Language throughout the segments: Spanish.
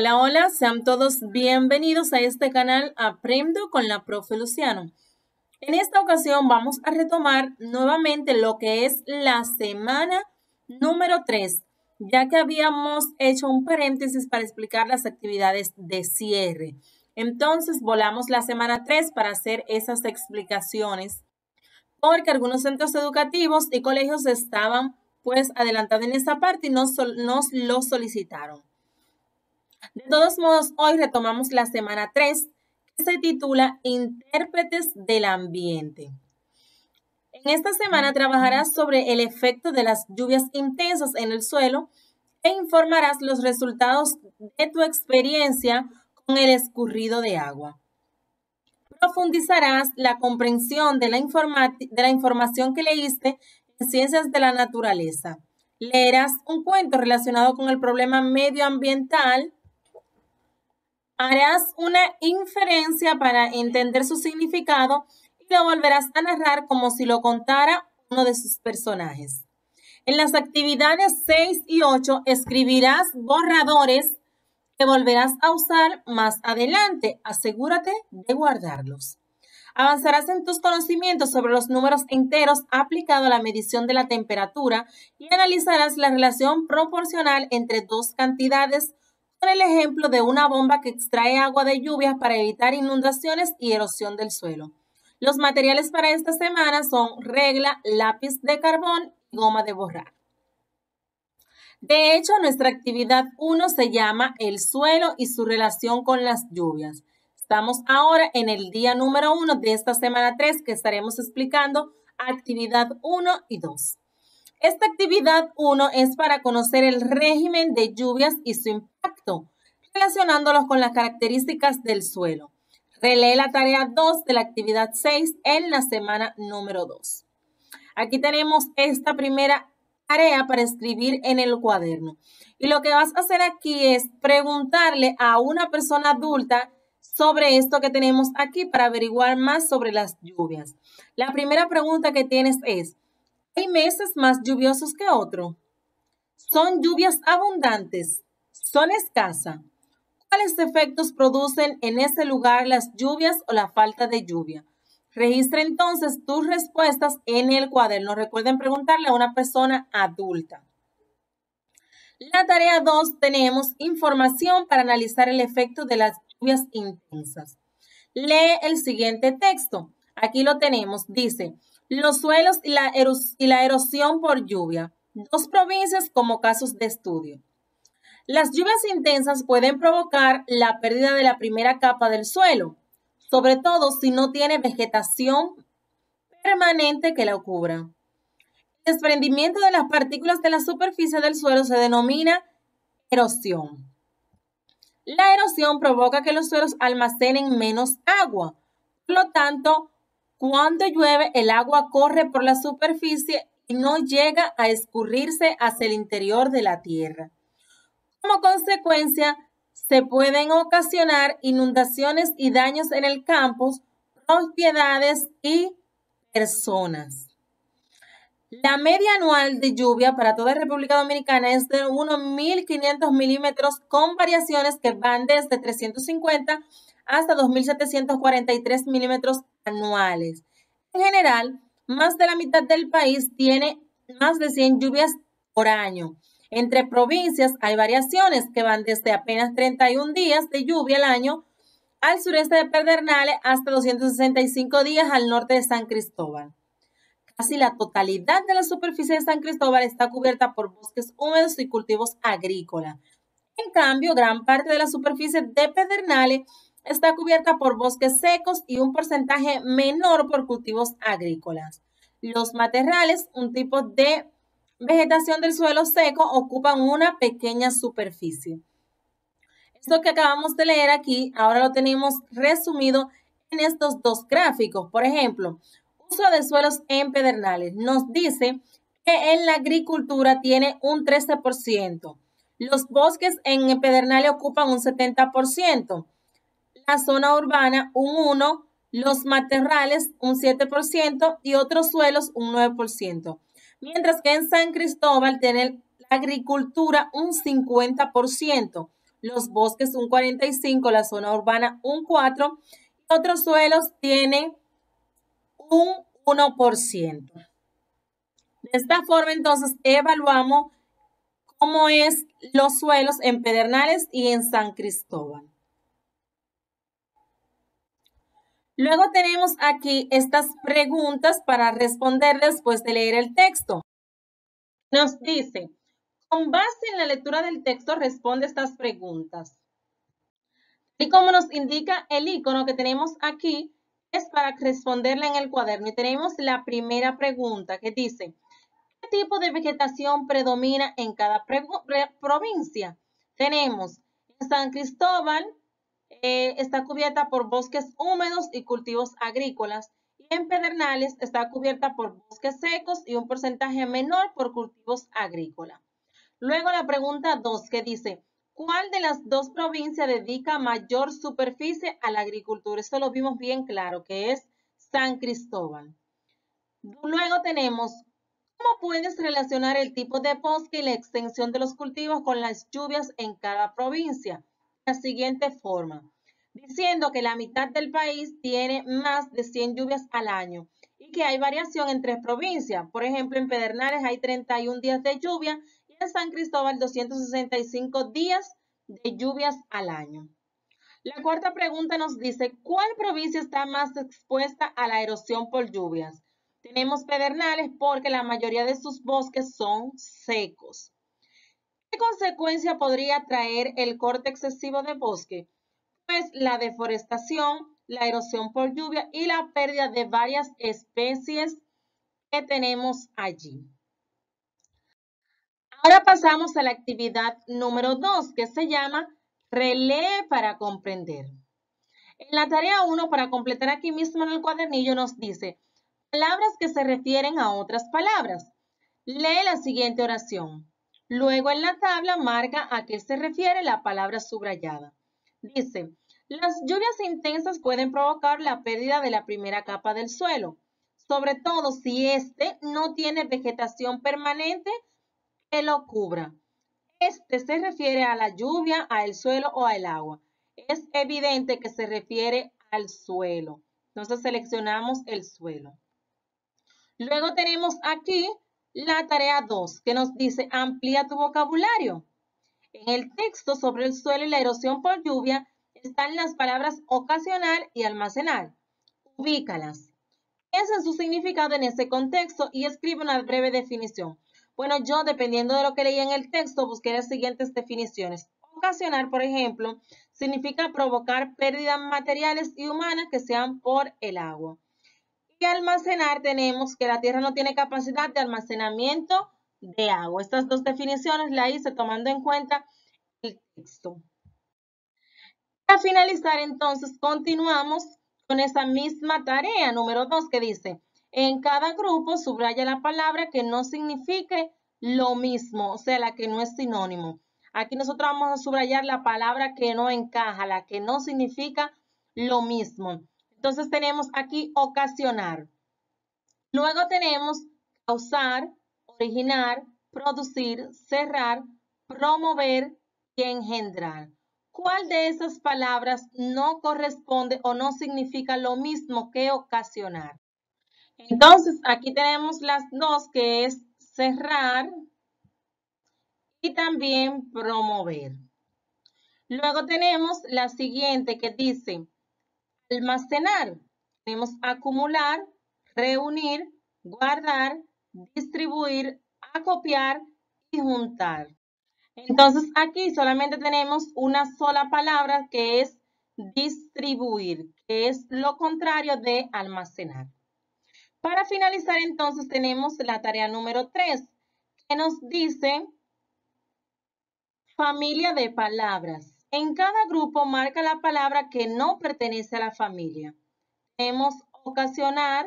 Hola, hola, sean todos bienvenidos a este canal Aprendo con la Profe Luciano. En esta ocasión vamos a retomar nuevamente lo que es la semana número 3, ya que habíamos hecho un paréntesis para explicar las actividades de cierre. Entonces volamos la semana 3 para hacer esas explicaciones, porque algunos centros educativos y colegios estaban pues adelantados en esa parte y nos lo solicitaron. De todos modos, hoy retomamos la semana 3, que se titula Intérpretes del ambiente. En esta semana trabajarás sobre el efecto de las lluvias intensas en el suelo e informarás los resultados de tu experiencia con el escurrido de agua. Profundizarás la comprensión de la información que leíste en Ciencias de la Naturaleza. Leerás un cuento relacionado con el problema medioambiental. Harás una inferencia para entender su significado y lo volverás a narrar como si lo contara uno de sus personajes. En las actividades 6 y 8 escribirás borradores que volverás a usar más adelante. Asegúrate de guardarlos. Avanzarás en tus conocimientos sobre los números enteros aplicado a la medición de la temperatura y analizarás la relación proporcional entre dos cantidades con el ejemplo de una bomba que extrae agua de lluvia para evitar inundaciones y erosión del suelo. Los materiales para esta semana son regla, lápiz de carbón y goma de borrar. De hecho, nuestra actividad 1 se llama El suelo y su relación con las lluvias. Estamos ahora en el día número 1 de esta semana 3 que estaremos explicando actividad 1 y 2. Esta actividad 1 es para conocer el régimen de lluvias y su impacto, relacionándolos con las características del suelo. Relee la tarea 2 de la actividad 6 en la semana número 2. Aquí tenemos esta primera tarea para escribir en el cuaderno. Y lo que vas a hacer aquí es preguntarle a una persona adulta sobre esto que tenemos aquí para averiguar más sobre las lluvias. La primera pregunta que tienes es: ¿hay meses más lluviosos que otros? ¿Son lluvias abundantes? ¿Son escasas? ¿Cuáles efectos producen en ese lugar las lluvias o la falta de lluvia? Registra entonces tus respuestas en el cuaderno. Recuerden preguntarle a una persona adulta. La tarea 2 tenemos información para analizar el efecto de las lluvias intensas. Lee el siguiente texto. Aquí lo tenemos. Dice: los suelos y la erosión por lluvia. Dos provincias como casos de estudio. Las lluvias intensas pueden provocar la pérdida de la primera capa del suelo, sobre todo si no tiene vegetación permanente que la cubra. El desprendimiento de las partículas de la superficie del suelo se denomina erosión. La erosión provoca que los suelos almacenen menos agua. Por lo tanto, cuando llueve, el agua corre por la superficie y no llega a escurrirse hacia el interior de la tierra. Como consecuencia, se pueden ocasionar inundaciones y daños en el campo, propiedades y personas. La media anual de lluvia para toda República Dominicana es de unos 1.500 milímetros con variaciones que van desde 350 hasta 2.743 milímetros anuales. En general, más de la mitad del país tiene más de 100 lluvias por año. Entre provincias hay variaciones que van desde apenas 31 días de lluvia al año al sureste de Pedernales hasta 265 días al norte de San Cristóbal. Casi la totalidad de la superficie de San Cristóbal está cubierta por bosques húmedos y cultivos agrícolas. En cambio, gran parte de la superficie de Pedernales está cubierta por bosques secos y un porcentaje menor por cultivos agrícolas. Los matorrales, un tipo de vegetación del suelo seco, ocupan una pequeña superficie. Esto que acabamos de leer aquí, ahora lo tenemos resumido en estos dos gráficos. Por ejemplo, uso de suelos en Pedernales nos dice que en la agricultura tiene un 13%. Los bosques en Pedernales ocupan un 70%. La zona urbana un 1%, los matorrales un 7% y otros suelos un 9%. Mientras que en San Cristóbal tiene la agricultura un 50%, los bosques un 45%, la zona urbana un 4%, y otros suelos tienen un 1%. De esta forma, entonces, evaluamos cómo es los suelos en Pedernales y en San Cristóbal. Luego tenemos aquí estas preguntas para responder después de leer el texto. Nos dice, con base en la lectura del texto, responde estas preguntas. Y como nos indica el icono que tenemos aquí, es para responderla en el cuaderno. Y tenemos la primera pregunta que dice, ¿qué tipo de vegetación predomina en cada provincia? Tenemos en San Cristóbal, está cubierta por bosques húmedos y cultivos agrícolas. Y en Pedernales está cubierta por bosques secos y un porcentaje menor por cultivos agrícolas. Luego la pregunta 2 que dice, ¿cuál de las dos provincias dedica mayor superficie a la agricultura? Esto lo vimos bien claro, que es San Cristóbal. Luego tenemos, ¿cómo puedes relacionar el tipo de bosque y la extensión de los cultivos con las lluvias en cada provincia? De la siguiente forma, diciendo que la mitad del país tiene más de 100 lluvias al año y que hay variación entre provincias. Por ejemplo, en Pedernales hay 31 días de lluvia y en San Cristóbal 265 días de lluvias al año. La cuarta pregunta nos dice, ¿cuál provincia está más expuesta a la erosión por lluvias? Tenemos Pedernales porque la mayoría de sus bosques son secos. ¿Qué consecuencia podría traer el corte excesivo de bosque? Pues la deforestación, la erosión por lluvia y la pérdida de varias especies que tenemos allí. Ahora pasamos a la actividad número 2, que se llama Relee para comprender. En la tarea 1, para completar aquí mismo en el cuadernillo, nos dice palabras que se refieren a otras palabras. Lee la siguiente oración. Luego en la tabla marca a qué se refiere la palabra subrayada. Dice, las lluvias intensas pueden provocar la pérdida de la primera capa del suelo, sobre todo si éste no tiene vegetación permanente que lo cubra. Este se refiere a la lluvia, al suelo o al agua. Es evidente que se refiere al suelo. Entonces seleccionamos el suelo. Luego tenemos aquí la tarea 2, que nos dice amplía tu vocabulario. En el texto sobre el suelo y la erosión por lluvia están las palabras ocasional y almacenar. Ubícalas. Piensa en su significado en ese contexto y escribe una breve definición. Bueno, yo, dependiendo de lo que leí en el texto, busqué las siguientes definiciones. Ocasionar, por ejemplo, significa provocar pérdidas materiales y humanas que sean por el agua. Y almacenar tenemos que la tierra no tiene capacidad de almacenamiento de agua. Estas dos definiciones las hice tomando en cuenta el texto. Para finalizar, entonces, continuamos con esa misma tarea número 2 que dice, en cada grupo subraya la palabra que no signifique lo mismo, o sea, la que no es sinónimo. Aquí nosotros vamos a subrayar la palabra que no encaja, la que no significa lo mismo. Entonces tenemos aquí ocasionar. Luego tenemos causar, originar, producir, cerrar, promover y engendrar. ¿Cuál de esas palabras no corresponde o no significa lo mismo que ocasionar? Entonces, aquí tenemos las dos, que es cerrar y también promover. Luego tenemos la siguiente que dice almacenar. Tenemos acumular, reunir, guardar, distribuir, acopiar y juntar. Entonces aquí solamente tenemos una sola palabra que es distribuir, que es lo contrario de almacenar. Para finalizar entonces tenemos la tarea número 3, que nos dice familia de palabras. En cada grupo marca la palabra que no pertenece a la familia. Tenemos ocasionar,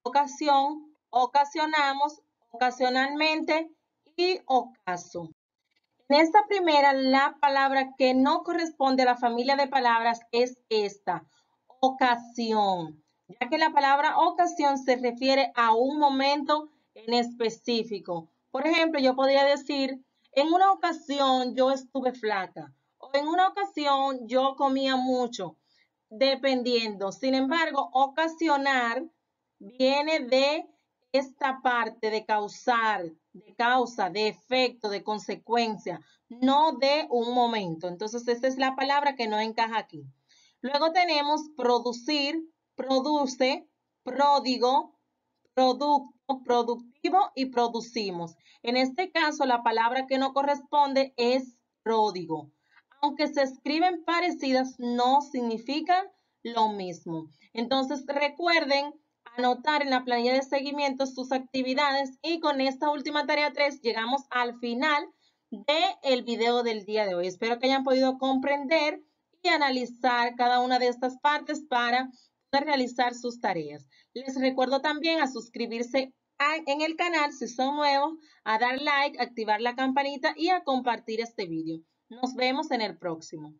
ocasión, ocasionamos, ocasionalmente y ocaso. En esta primera, la palabra que no corresponde a la familia de palabras es esta, ocasión, ya que la palabra ocasión se refiere a un momento en específico. Por ejemplo, yo podría decir, en una ocasión yo estuve flaca, o en una ocasión yo comía mucho, dependiendo. Sin embargo, ocasionar viene de esta parte de causar, de causa, de efecto, de consecuencia, no de un momento. Entonces, esa es la palabra que no encaja aquí. Luego tenemos producir, produce, pródigo, producto, productivo y producimos. En este caso, la palabra que no corresponde es pródigo. Aunque se escriben parecidas, no significan lo mismo. Entonces, recuerden anotar en la planilla de seguimiento sus actividades y con esta última tarea 3 llegamos al final del video del día de hoy. Espero que hayan podido comprender y analizar cada una de estas partes para poder realizar sus tareas. Les recuerdo también a suscribirse en el canal si son nuevos, a dar like, activar la campanita y a compartir este video. Nos vemos en el próximo.